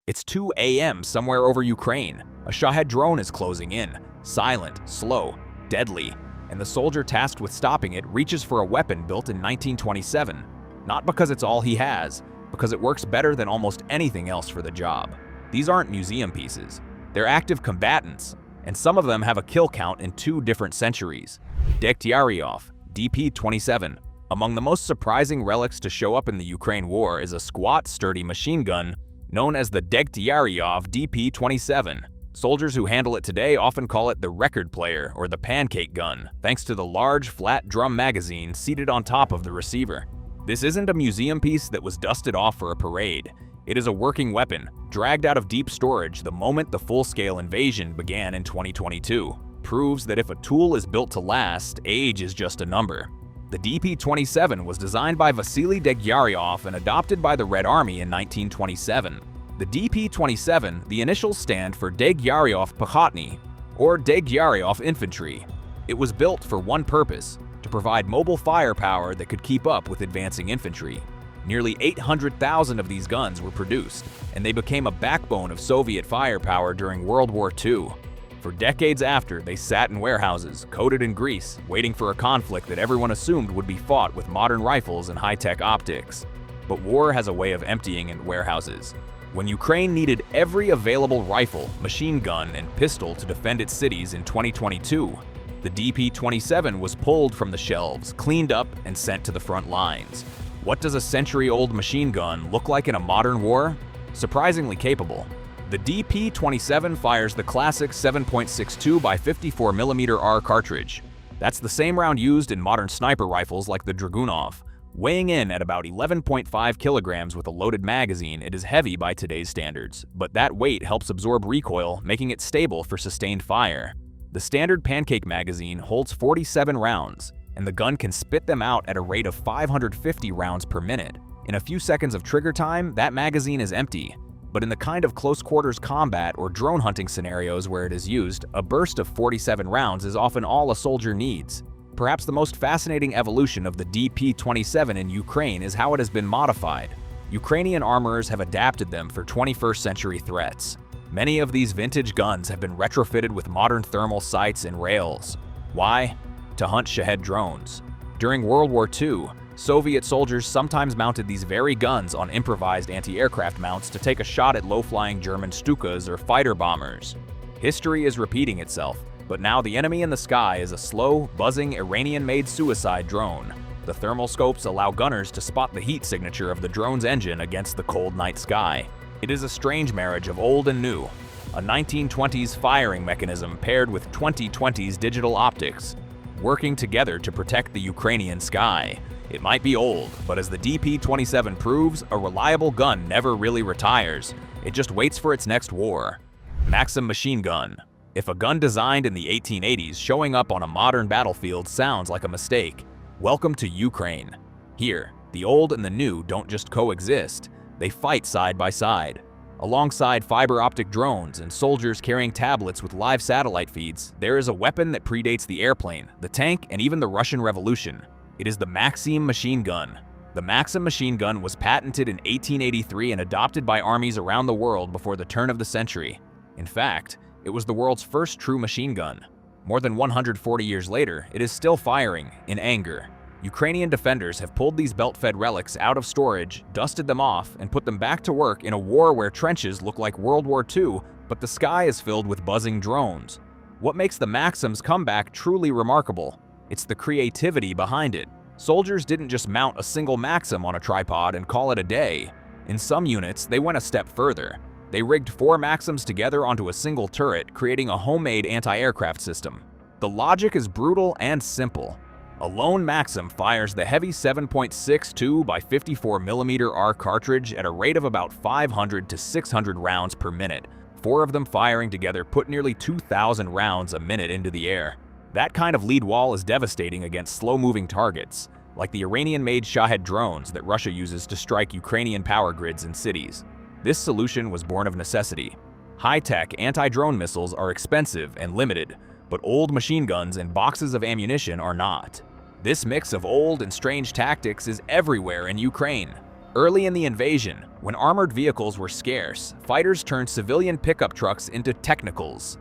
It's 2 a.m. somewhere over Ukraine. A Shahed drone is closing in, silent, slow, deadly, and the soldier tasked with stopping it reaches for a weapon built in 1927. Not because it's all he has, because it works better than almost anything else for the job. These aren't museum pieces. They're active combatants, and some of them have a kill count in 2 different centuries. Degtyaryov, DP-27. Among the most surprising relics to show up in the Ukraine war is a squat, sturdy machine gun known as the Degtyaryov DP-27. Soldiers who handle it today often call it the record player or the pancake gun, thanks to the large, flat drum magazine seated on top of the receiver. This isn't a museum piece that was dusted off for a parade. It is a working weapon, dragged out of deep storage the moment the full-scale invasion began in 2022. Proves that if a tool is built to last, age is just a number. The DP-27 was designed by Vasily Degtyaryov and adopted by the Red Army in 1927. The DP-27, the initials stand for Degtyaryov Pekhotny, or Degtyaryov Infantry. It was built for one purpose, to provide mobile firepower that could keep up with advancing infantry. Nearly 800,000 of these guns were produced, and they became a backbone of Soviet firepower during World War II. For decades after, they sat in warehouses, coated in grease, waiting for a conflict that everyone assumed would be fought with modern rifles and high-tech optics. But war has a way of emptying in warehouses. When Ukraine needed every available rifle, machine gun, and pistol to defend its cities in 2022, the DP-27 was pulled from the shelves, cleaned up, and sent to the front lines. What does a century-old machine gun look like in a modern war? Surprisingly capable. The DP-27 fires the classic 7.62 by 54mm R cartridge. That's the same round used in modern sniper rifles like the Dragunov. Weighing in at about 11.5 kilograms with a loaded magazine, it is heavy by today's standards, but that weight helps absorb recoil, making it stable for sustained fire. The standard pancake magazine holds 47 rounds, and the gun can spit them out at a rate of 550 rounds per minute. In a few seconds of trigger time, that magazine is empty. But in the kind of close-quarters combat or drone hunting scenarios where it is used, a burst of 47 rounds is often all a soldier needs. Perhaps the most fascinating evolution of the DP-27 in Ukraine is how it has been modified. Ukrainian armorers have adapted them for 21st century threats. Many of these vintage guns have been retrofitted with modern thermal sights and rails. Why? To hunt Shahed drones. During World War II, Soviet soldiers sometimes mounted these very guns on improvised anti-aircraft mounts to take a shot at low-flying German Stukas or fighter bombers. History is repeating itself, but now the enemy in the sky is a slow, buzzing Iranian-made suicide drone. The thermal scopes allow gunners to spot the heat signature of the drone's engine against the cold night sky. It is a strange marriage of old and new, a 1920s firing mechanism paired with 2020s digital optics, working together to protect the Ukrainian sky. It might be old, but as the DP-27 proves, a reliable gun never really retires. It just waits for its next war. Maxim machine gun. If a gun designed in the 1880s showing up on a modern battlefield sounds like a mistake, welcome to Ukraine. Here, the old and the new don't just coexist, they fight side by side. Alongside fiber optic drones and soldiers carrying tablets with live satellite feeds, there is a weapon that predates the airplane, the tank, and even the Russian Revolution. It is the Maxim machine gun. The Maxim machine gun was patented in 1883 and adopted by armies around the world before the turn of the century. In fact, it was the world's first true machine gun. More than 140 years later, it is still firing, in anger. Ukrainian defenders have pulled these belt-fed relics out of storage, dusted them off, and put them back to work in a war where trenches look like World War II, but the sky is filled with buzzing drones. What makes the Maxim's comeback truly remarkable? It's the creativity behind it. Soldiers didn't just mount a single Maxim on a tripod and call it a day. In some units, they went a step further. They rigged 4 Maxims together onto a single turret, creating a homemade anti-aircraft system. The logic is brutal and simple. A lone Maxim fires the heavy 7.62 by 54mm R cartridge at a rate of about 500 to 600 rounds per minute. 4 of them firing together put nearly 2,000 rounds a minute into the air. That kind of lead wall is devastating against slow-moving targets, like the Iranian-made Shahed drones that Russia uses to strike Ukrainian power grids and cities. This solution was born of necessity. High-tech anti-drone missiles are expensive and limited, but old machine guns and boxes of ammunition are not. This mix of old and strange tactics is everywhere in Ukraine. Early in the invasion, when armored vehicles were scarce, fighters turned civilian pickup trucks into technicals.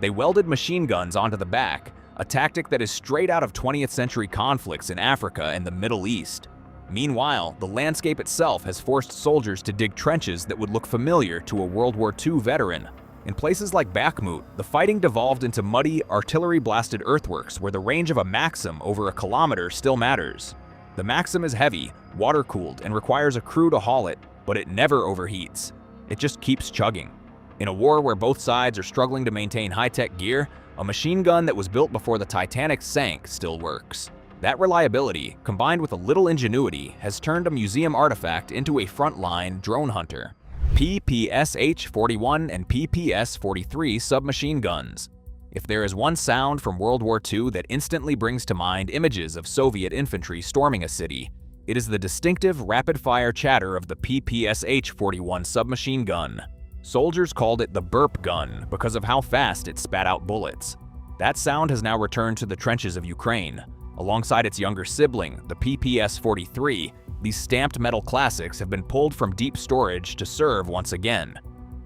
They welded machine guns onto the back, a tactic that is straight out of 20th century conflicts in Africa and the Middle East. Meanwhile, the landscape itself has forced soldiers to dig trenches that would look familiar to a World War II veteran. In places like Bakhmut, the fighting devolved into muddy, artillery-blasted earthworks where the range of a Maxim over a kilometer still matters. The Maxim is heavy, water-cooled, and requires a crew to haul it, but it never overheats. It just keeps chugging. In a war where both sides are struggling to maintain high-tech gear, a machine gun that was built before the Titanic sank still works. That reliability, combined with a little ingenuity, has turned a museum artifact into a frontline drone hunter. PPSH-41 and PPS-43 submachine guns. If there is one sound from World War II that instantly brings to mind images of Soviet infantry storming a city, it is the distinctive rapid-fire chatter of the PPSH-41 submachine gun. Soldiers called it the burp gun because of how fast it spat out bullets. That sound has now returned to the trenches of Ukraine. Alongside its younger sibling, the PPS-43, these stamped metal classics have been pulled from deep storage to serve once again.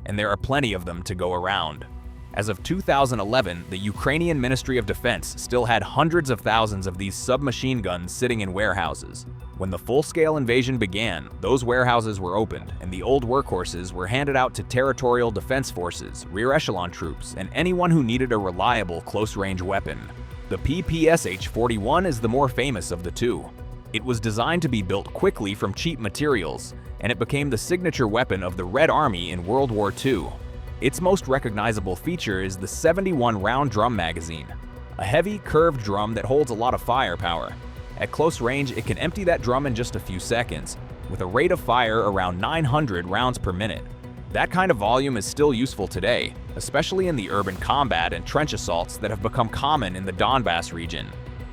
And there are plenty of them to go around. As of 2011, the Ukrainian Ministry of Defense still had hundreds of thousands of these submachine guns sitting in warehouses. When the full-scale invasion began, those warehouses were opened, and the old workhorses were handed out to territorial defense forces, rear echelon troops, and anyone who needed a reliable close-range weapon. The PPSH-41 is the more famous of the two. It was designed to be built quickly from cheap materials, and it became the signature weapon of the Red Army in World War II. Its most recognizable feature is the 71-round drum magazine, a heavy, curved drum that holds a lot of firepower. At close range, it can empty that drum in just a few seconds, with a rate of fire around 900 rounds per minute. That kind of volume is still useful today, especially in the urban combat and trench assaults that have become common in the Donbass region.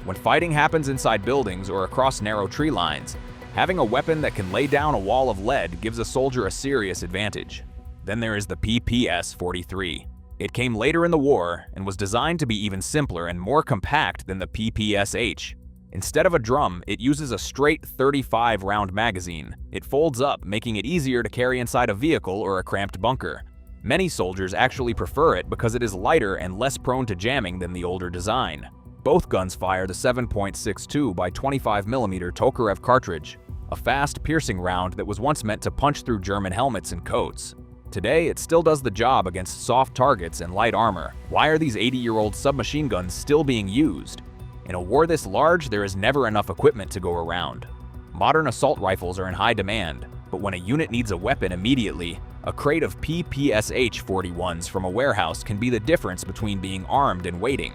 When fighting happens inside buildings or across narrow tree lines, having a weapon that can lay down a wall of lead gives a soldier a serious advantage. Then there is the PPS-43. It came later in the war and was designed to be even simpler and more compact than the PPSH. Instead of a drum, it uses a straight 35-round magazine. It folds up, making it easier to carry inside a vehicle or a cramped bunker. Many soldiers actually prefer it because it is lighter and less prone to jamming than the older design. Both guns fire the 7.62 by 25mm Tokarev cartridge, a fast, piercing round that was once meant to punch through German helmets and coats. Today, it still does the job against soft targets and light armor. Why are these 80-year-old submachine guns still being used? In a war this large, there is never enough equipment to go around. Modern assault rifles are in high demand, but when a unit needs a weapon immediately, a crate of PPSH-41s from a warehouse can be the difference between being armed and waiting.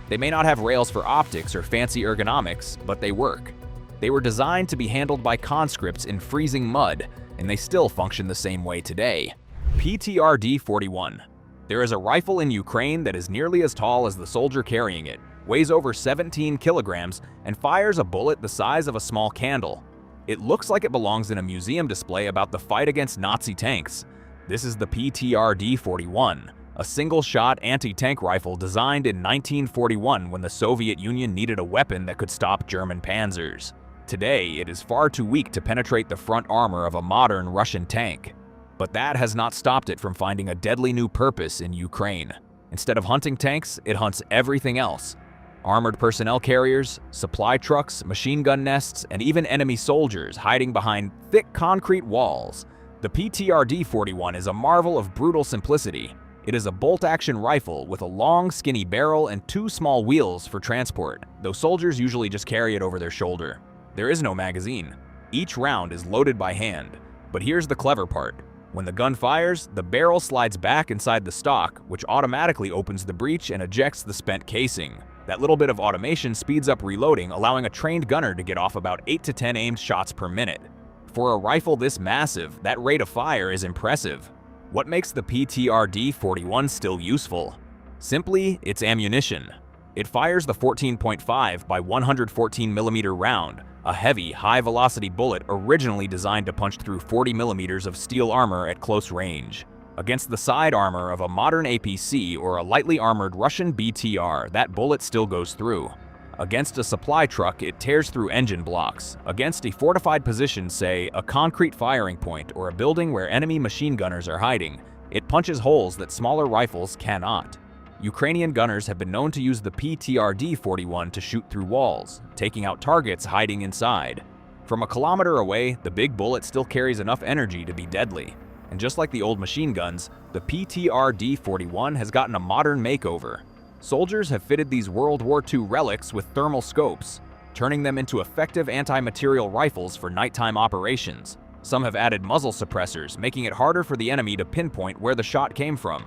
They may not have rails for optics or fancy ergonomics, but they work. They were designed to be handled by conscripts in freezing mud, and they still function the same way today. PTRD-41. There is a rifle in Ukraine that is nearly as tall as the soldier carrying it, weighs over 17 kilograms, and fires a bullet the size of a small candle. It looks like it belongs in a museum display about the fight against Nazi tanks. This is the PTRD-41, a single-shot anti-tank rifle designed in 1941 when the Soviet Union needed a weapon that could stop German panzers. Today, it is far too weak to penetrate the front armor of a modern Russian tank. But that has not stopped it from finding a deadly new purpose in Ukraine. Instead of hunting tanks, it hunts everything else. Armored personnel carriers, supply trucks, machine gun nests, and even enemy soldiers hiding behind thick concrete walls. The PTRD-41 is a marvel of brutal simplicity. It is a bolt-action rifle with a long, skinny barrel and two small wheels for transport, though soldiers usually just carry it over their shoulder. There is no magazine. Each round is loaded by hand. But here's the clever part. When the gun fires, the barrel slides back inside the stock, which automatically opens the breech and ejects the spent casing. That little bit of automation speeds up reloading, allowing a trained gunner to get off about 8 to 10 aimed shots per minute. For a rifle this massive, that rate of fire is impressive. What makes the PTRD-41 still useful? Simply, its ammunition. It fires the 14.5 by 114mm round, a heavy, high-velocity bullet originally designed to punch through 40mm of steel armor at close range. Against the side armor of a modern APC or a lightly armored Russian BTR, that bullet still goes through. Against a supply truck, it tears through engine blocks. Against a fortified position, say a concrete firing point or a building where enemy machine gunners are hiding, it punches holes that smaller rifles cannot. Ukrainian gunners have been known to use the PTRD-41 to shoot through walls, taking out targets hiding inside. From a kilometer away, the big bullet still carries enough energy to be deadly. And just like the old machine guns, the PTRD-41 has gotten a modern makeover. Soldiers have fitted these World War II relics with thermal scopes, turning them into effective anti-material rifles for nighttime operations. Some have added muzzle suppressors, making it harder for the enemy to pinpoint where the shot came from.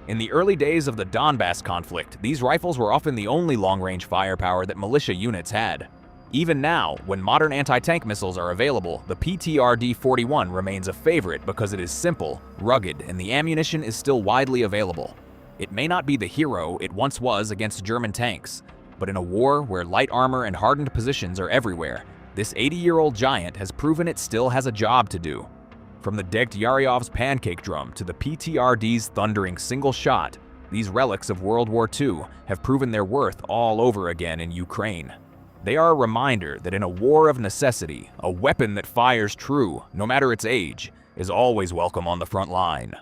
In the early days of the Donbass conflict, these rifles were often the only long-range firepower that militia units had. Even now, when modern anti-tank missiles are available, the PTRD-41 remains a favorite because it is simple, rugged, and the ammunition is still widely available. It may not be the hero it once was against German tanks, but in a war where light armor and hardened positions are everywhere, this 80-year-old giant has proven it still has a job to do. From the Degtyaryov's pancake drum to the PTRD's thundering single shot, these relics of World War II have proven their worth all over again in Ukraine. They are a reminder that in a war of necessity, a weapon that fires true, no matter its age, is always welcome on the front line.